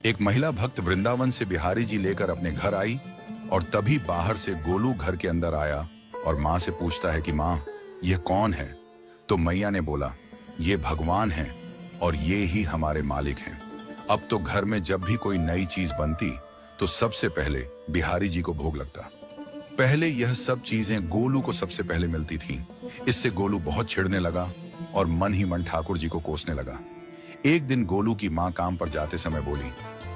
एक महिला भक्त वृंदावन से बिहारी जी लेकर अपने घर आई और तभी बाहर से गोलू घर के अंदर आया और माँ से पूछता है कि माँ, यह कौन है? तो मैया ने बोला, ये भगवान हैं और ये ही हमारे मालिक हैं। अब तो घर में जब भी कोई नई चीज बनती तो सबसे पहले बिहारी जी को भोग लगता। पहले यह सब चीजें गोलू को सबसे पहले मिलती थीं। इससे गोलू बहुत चिढ़ने लगा और मन ही मन ठाकुर जी को कोसने लगा। एक दिन गोलू की माँ काम पर जाते समय बोली,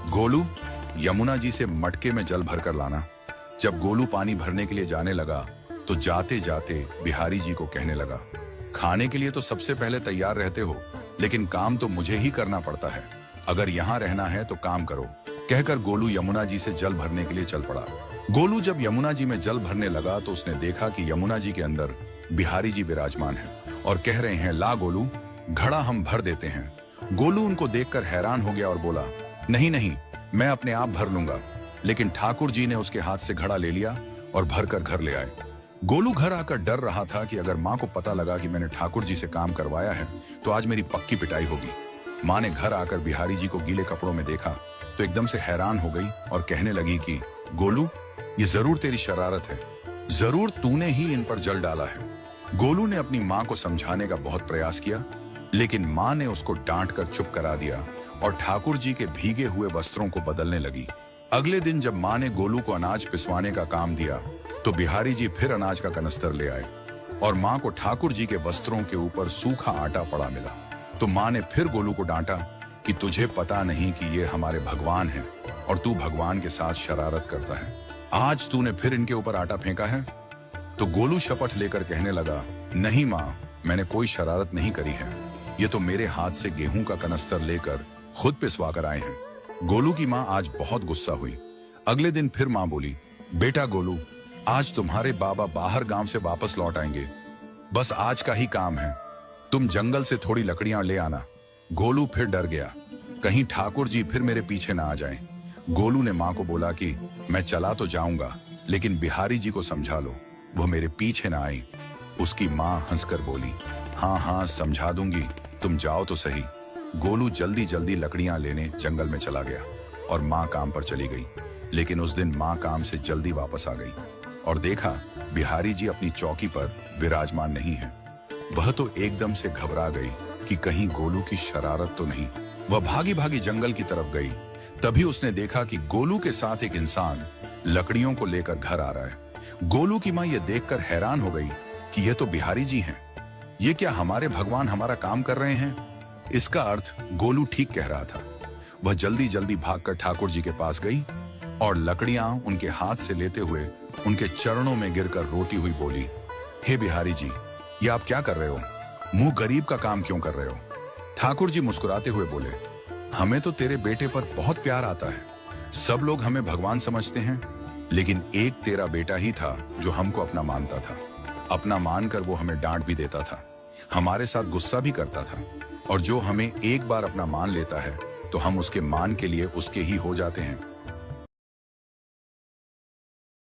गोलू, यमुना जी से मटके में जल भर कर लाना। जब गोलू पानी भरने के लिए जाने लगा तो जाते जाते बिहारी जी को कहने लगा, खाने के लिए तो सबसे पहले तैयार रहते हो, लेकिन काम तो मुझे ही करना पड़ता है। अगर यहाँ रहना है तो काम करो। कहकर गोलू यमुना जी से जल भरने के लिए चल पड़ा। गोलू जब यमुना जी में जल भरने लगा तो उसने देखा कि यमुना जी के अंदर बिहारी जी विराजमान हैं और कह रहे हैं, ला गोलू, घड़ा हम भर देते हैं। गोलू उनको देखकर हैरान हो गया और बोला, नहीं नहीं, मैं अपने आप भर लूंगा। लेकिन ठाकुर जी ने उसके हाथ से घड़ा ले लिया और भरकर घर ले आए। गोलू घर आकर डर रहा था कि अगर माँ को पता लगा कि मैंने ठाकुर जी से काम करवाया है तो आज मेरी पक्की पिटाई होगी। माँ ने घर आकर बिहारी जी को गीले कपड़ों में देखा तो एकदम से हैरान हो गई और कहने लगी कि गोलू, ये जरूर तेरी शरारत है, जरूर तूने ही इन पर जल डाला है। गोलू ने अपनी माँ को समझाने का बहुत प्रयास किया, लेकिन माँ ने उसको डांट कर चुप करा दिया और ठाकुर जी के भीगे हुए वस्त्रों को बदलने लगी। अगले दिन जब माँ ने गोलू को अनाज पिसवाने का काम दिया तो बिहारी जी फिर अनाज का कनस्तर ले आए और माँ को ठाकुर जी के वस्त्रों के ऊपर सूखा आटा पड़ा मिला। तो माँ ने फिर गोलू को डांटा कि तुझे पता नहीं कि ये हमारे भगवान हैं और तू भगवान के साथ शरारत करता है। आज तूने फिर इनके ऊपर आटा फेंका है। तो गोलू शपथ लेकर कहने लगा, नहीं माँ, मैंने कोई शरारत नहीं करी है। ये तो मेरे हाथ से गेहूं का कनस्तर लेकर खुद पिसवा कर आए हैं। गोलू की माँ आज बहुत गुस्सा हुई। अगले दिन फिर माँ बोली, बेटा गोलू, आज तुम्हारे बाबा बाहर गांव से वापस लौट आएंगे। बस आज का ही काम है, तुम जंगल से थोड़ी लकड़ियां ले आना। गोलू फिर डर गया, कहीं ठाकुर जी फिर मेरे पीछे ना आ जाएं। गोलू ने माँ को बोला कि मैं चला तो जाऊंगा, लेकिन बिहारी जी को समझा लो, वो मेरे पीछे ना आई। उसकी माँ हंसकर बोली, हाँ हाँ समझा दूंगी, तुम जाओ तो सही। गोलू जल्दी जल्दी लकड़ियां लेने जंगल में चला गया और माँ काम पर चली गई। लेकिन उस दिन माँ काम से जल्दी वापस आ गई और देखा बिहारी जी अपनी चौकी पर विराजमान नहीं है। वह तो एकदम से घबरा गई कि कहीं गोलू की शरारत तो नहीं। वह भागी भागी जंगल की तरफ गई। तभी उसने देखा कि गोलू के साथ एक इंसान लकड़ियों को लेकर घर आ रहा है। गोलू की माँ यह देखकर हैरान हो गई कि यह तो बिहारी जी हैं। ये क्या हमारे भगवान हमारा काम कर रहे हैं? इसका अर्थ गोलू ठीक कह रहा था। वह जल्दी जल्दी भागकर ठाकुर जी के पास गई और लकड़ियां उनके हाथ से लेते हुए उनके चरणों में गिरकर रोती हुई बोली, हे बिहारी जी, ये आप क्या कर रहे हो? मुंह गरीब का काम क्यों कर रहे हो? ठाकुर जी मुस्कुराते हुए बोले, हमें तो तेरे बेटे पर बहुत प्यार आता है। सब लोग हमें भगवान समझते हैं, लेकिन एक तेरा बेटा ही था जो हमको अपना मानता था। अपना मानकर वो हमें डांट भी देता था, हमारे साथ गुस्सा भी करता था, और जो हमें एक बार अपना मान लेता है तो हम उसके मान के लिए उसके ही हो जाते हैं।